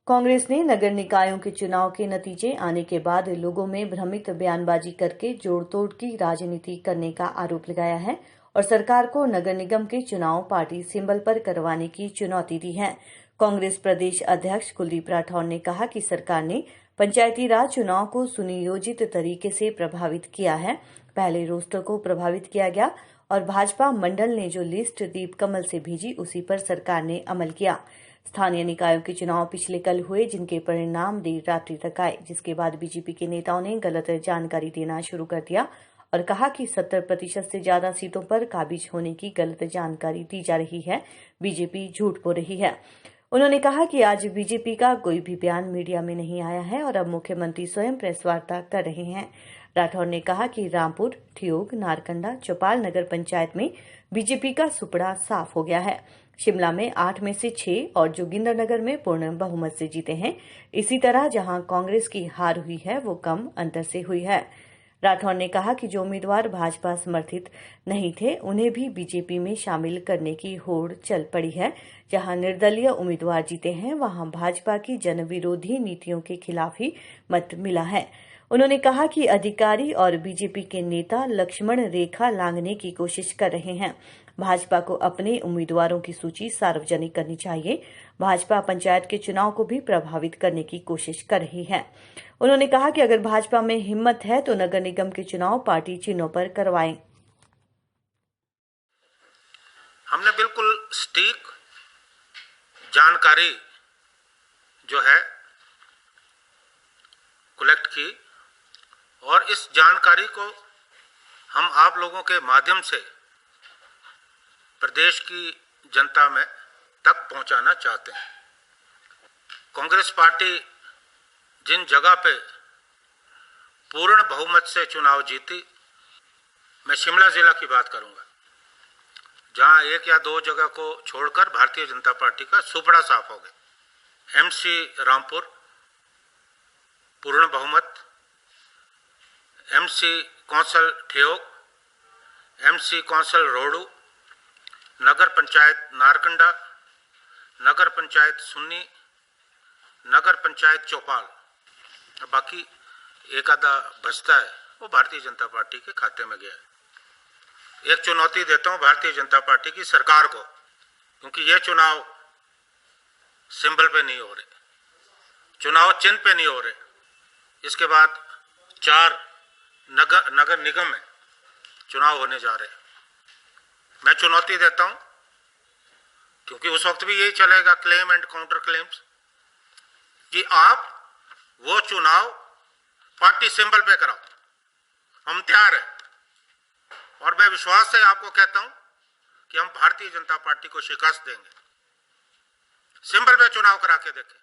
कांग्रेस ने नगर निकायों के चुनाव के नतीजे आने के बाद लोगों में भ्रमित बयानबाजी करके जोड़ तोड़ की राजनीति करने का आरोप लगाया है और सरकार को नगर निगम के चुनाव पार्टी सिंबल पर करवाने की चुनौती दी है। कांग्रेस प्रदेश अध्यक्ष कुलदीप राठौर ने कहा कि सरकार ने पंचायती राज चुनाव को सुनियोजित तरीके से प्रभावित किया है। पहले रोस्टर को प्रभावित किया गया और भाजपा मंडल ने जो लिस्ट दीप कमल से भेजी उसी पर सरकार ने अमल किया। स्थानीय निकायों के चुनाव पिछले कल हुए, जिनके परिणाम देर रात्रि तक आए, जिसके बाद बीजेपी के नेताओं ने गलत जानकारी देना शुरू कर दिया और कहा कि 70% से ज्यादा सीटों पर काबिज होने की गलत जानकारी दी जा रही है। बीजेपी झूठ बोल रही है। उन्होंने कहा कि आज बीजेपी का कोई भी बयान मीडिया में नहीं आया है और अब मुख्यमंत्री स्वयं प्रेस वार्ता कर रहे हैं। राठौर ने कहा कि रामपुर, ठियोग, नारकंडा, चौपाल नगर पंचायत में बीजेपी का सुपड़ा साफ हो गया है। शिमला में 8 में से 6 और जोगिंद्रनगर में पूर्ण बहुमत से जीते हैं। इसी तरह जहां कांग्रेस की हार हुई है वो कम अंतर से हुई है। राठौर ने कहा कि जो उम्मीदवार भाजपा समर्थित नहीं थे उन्हें भी बीजेपी में शामिल करने की होड़ चल पड़ी है। जहां निर्दलीय उम्मीदवार जीते हैं वहां भाजपा की जनविरोधी नीतियों के खिलाफ ही मत मिला है। उन्होंने कहा कि अधिकारी और बीजेपी के नेता लक्ष्मण रेखा लांघने की कोशिश कर रहे हैं। भाजपा को अपने उम्मीदवारों की सूची सार्वजनिक करनी चाहिए। भाजपा पंचायत के चुनाव को भी प्रभावित करने की कोशिश कर रही है। उन्होंने कहा कि अगर भाजपा में हिम्मत है तो नगर निगम के चुनाव पार्टी चिन्हों पर करवाएं। हमने बिल्कुल सटीक जानकारी जो है कलेक्ट की और इस जानकारी को हम आप लोगों के माध्यम से प्रदेश की जनता में तक पहुंचाना चाहते हैं। कांग्रेस पार्टी जिन जगह पे पूर्ण बहुमत से चुनाव जीती, मैं शिमला जिला की बात करूंगा, जहां 1 या 2 जगह को छोड़कर भारतीय जनता पार्टी का सुपड़ा साफ हो गया। एमसी रामपुर पूर्ण बहुमत, MC council Theog, MC council Rohru, नगर पंचायत नारकंडा, नगर पंचायत सुन्नी, नगर पंचायत चौपाल, बाकी एक आधा बचता है वो भारतीय जनता पार्टी के खाते में गया है। एक चुनौती देता हूं भारतीय जनता पार्टी की सरकार को, क्योंकि ये चुनाव सिंबल पे नहीं हो रहे, चुनाव चिन्ह पे नहीं हो रहे। इसके बाद 4 नगर निगम में चुनाव होने जा रहे हैं। मैं चुनौती देता हूं, क्योंकि उस वक्त भी यही चलेगा, क्लेम एंड काउंटर क्लेम्स, कि आप वो चुनाव पार्टी सिंबल पे कराओ। हम तैयार हैं और मैं विश्वास से आपको कहता हूं कि हम भारतीय जनता पार्टी को शिकस्त देंगे। सिंबल पे चुनाव करा के देखें।